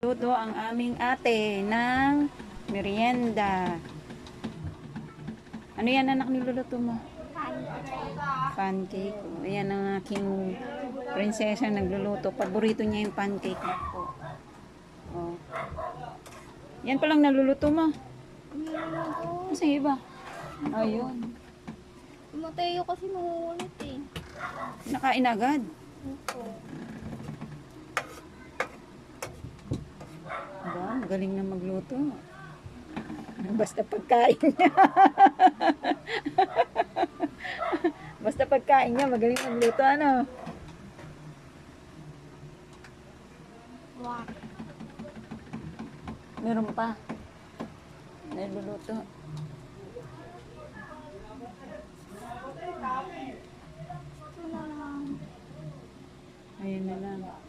Luto ang aming ate ng merienda. Ano yan anak niluluto mo? Pancake. O, ayan ang aking prinsesa nagluluto. Paborito niya yung pancake po. O. Yan palang naluluto mo. Kasi iba. Ayun. Mateo kasi nangungulit eh. Nakain agad. Aba, galing na magluto. Basta pagkain niya. Basta pagkain niya, magaling magluto, ano? Wow. Meron pa. Niluluto. Wala lang. Ayun na lang.